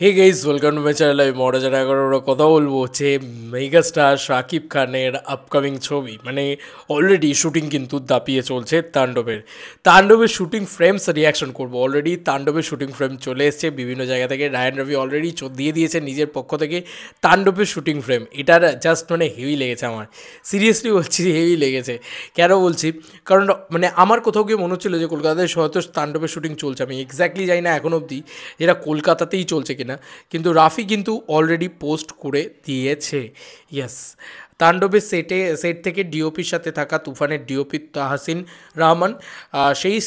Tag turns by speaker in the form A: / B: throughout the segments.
A: Hey guys welcome to my channel. আমি মহারাজার 11 কথা বলবো হচ্ছে মেগাস্টার শাকিব খানের আপকামিং ছবি, মানে অলরেডি শুটিং কিন্তু দাপিয়ে চলছে তাণ্ডবের শুটিং ফ্রেমস রিয়াকশন করবো। অলরেডি তাণ্ডবের শুটিং ফ্রেম চলে এসছে বিভিন্ন জায়গা থেকে। রায়ান রবি অলরেডি দিয়ে দিয়েছে নিজের পক্ষ থেকে তাণ্ডবের শুটিং ফ্রেম। এটার জাস্ট মানে হেভি লেগেছে আমার, সিরিয়াসলি বলছি হেভি লেগেছে। কেন বলছি, কারণ মানে আমার কোথাও গিয়ে মনে হচ্ছিলো যে কলকাতায় হয়তো তাণ্ডবের শুটিং চলছে। আমি এক্স্যাক্টলি জানি না এখন অবধি এরা কলকাতাতেই চলছে কিনা, কিন্তু রাফি কিন্তু অলরেডি পোস্ট করে দিয়েছে। ইয়েস, তাণ্ডবের সেট থেকে ডিওপির সাথে থাকা তুফানের ডিওপি তাহসিন রহমান, সেই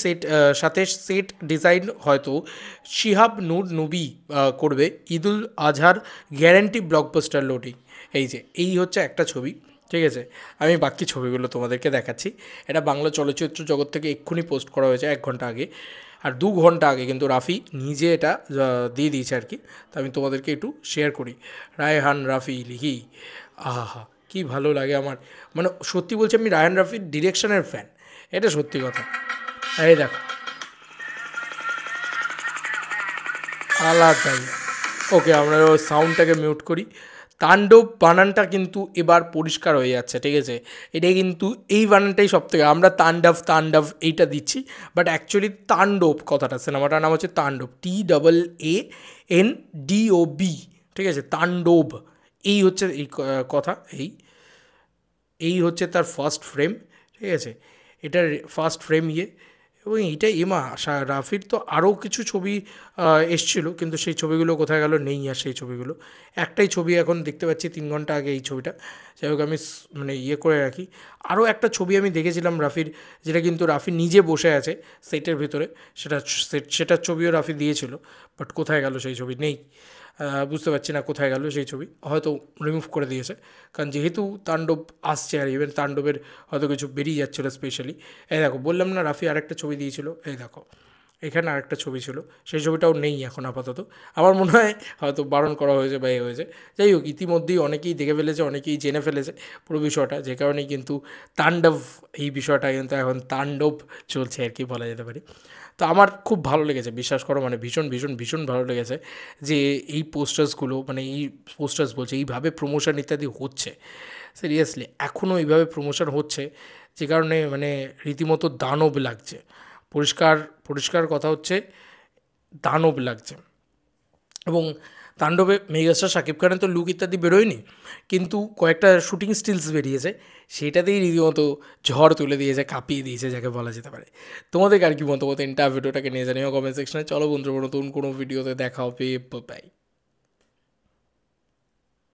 A: সাথে সেট ডিজাইন হয়তো শিহাব নূর নবী করবে। ঈদুল আজহার গ্যারান্টি ব্লকবাস্টার লোডিং। এই হচ্ছে একটা ছবি, ঠিক আছে। আমি বাকি ছবিগুলো তোমাদেরকে দেখাচ্ছি। এটা বাংলা চলচ্চিত্র জগৎ থেকে এক্ষুনি পোস্ট করা হয়েছে 1 ঘন্টা আগে, আর 2 ঘন্টা আগে কিন্তু রাফি নিজে এটা দিয়ে দিয়েছে আর কি। তো আমি তোমাদেরকে একটু শেয়ার করি। রায়হান রাফি লিখি, আহা কি ভালো লাগে আমার, মানে সত্যি বলছি আমি রায়হান রাফির ডিরেকশনের ফ্যান, এটা সত্যি কথা। এই দেখো আলাদাই। ওকে, আমরা সাউন্ডটাকে মিউট করি। তাণ্ডব বানানটা কিন্তু এবার পরিষ্কার হয়ে যাচ্ছে, ঠিক আছে। এটা কিন্তু এই বানানটাই সব থেকে, আমরা তাণ্ডব এইটা দিচ্ছি, বাট অ্যাকচুয়ালি তাণ্ডব কথাটা, সিনেমাটার নাম হচ্ছে তাণ্ডব, TAANDOB, ঠিক আছে। তাণ্ডব, এই হচ্ছে এই কথা, এই হচ্ছে তার ফার্স্ট ফ্রেম, ঠিক আছে। এটার ফার্স্ট ফ্রেম এবং এইটা রাফির তো আরও কিছু ছবি এসছিল, কিন্তু সেই ছবিগুলো কোথায় গেল, নেই আর সেই ছবিগুলো। একটাই ছবি এখন দেখতে পাচ্ছি 3 ঘন্টা আগে, এই ছবিটা। যাই হোক, আমি মানে করে রাখি। আরও একটা ছবি আমি দেখেছিলাম রাফির, যেটা কিন্তু রাফি নিজে বসে আছে সেটের ভিতরে, সেটার ছবিও রাফি দিয়েছিল, বাট কোথায় গেল সেই ছবি, নেই। বুঝতে পারছি না কোথায় গেল সেই ছবি, হয়তো রিমুভ করে দিয়েছে, কারণ যেহেতু তাণ্ডব আসছে আর ইভেন তাণ্ডবের হয়তো কিছু বেরিয়ে যাচ্ছিলো স্পেশালি। এই দেখো, বললাম না রাফি আরেকটা ছবি দিয়েছিল, এই দেখো এখানে আরেকটা ছবি ছিল, সেই ছবিটাও নেই এখন আপাতত। আমার মনে হয় হয়তো বারণ করা হয়েছে বা হয়েছে। যাই হোক, ইতিমধ্যেই অনেকেই দেখে ফেলেছে, অনেকেই জেনে ফেলেছে পুরো বিষয়টা, যে কারণেই কিন্তু তাণ্ডব, এই বিষয়টা কিন্তু এখন তাণ্ডব চলছে আর কি বলা যেতে পারে। তো আমার খুব ভালো লেগেছে, বিশ্বাস করো, মানে ভীষণ ভীষণ ভীষণ ভালো লেগেছে যে এই পোস্টার্সগুলো, মানে এই পোস্টার্স বলছে, এইভাবে প্রমোশন ইত্যাদি হচ্ছে। সিরিয়াসলি এখনও এইভাবে প্রমোশন হচ্ছে, যে কারণে মানে রীতিমতো দানব লাগছে। পরিষ্কার পরিষ্কার কথা হচ্ছে দানব লাগছে। এবং তাণ্ডবে মেগাস্টার শাকিব খানের তো লুক ইত্যাদি বেরোয়নি, কিন্তু কয়েকটা শুটিং স্টিলস বেরিয়েছে, সেটাতেই রীতিমতো ঝড় তুলে দিয়েছে, কাঁপিয়ে দিয়েছে যাকে বলা যেতে পারে। তোমাদের আর কি মতামত এন্টার ভিডিওটাকে নিয়ে জানিও কমেন্ট সেকশনে। চলো বন্ধুরা, নতুন কোনো ভিডিওতে দেখা হবে, বাই।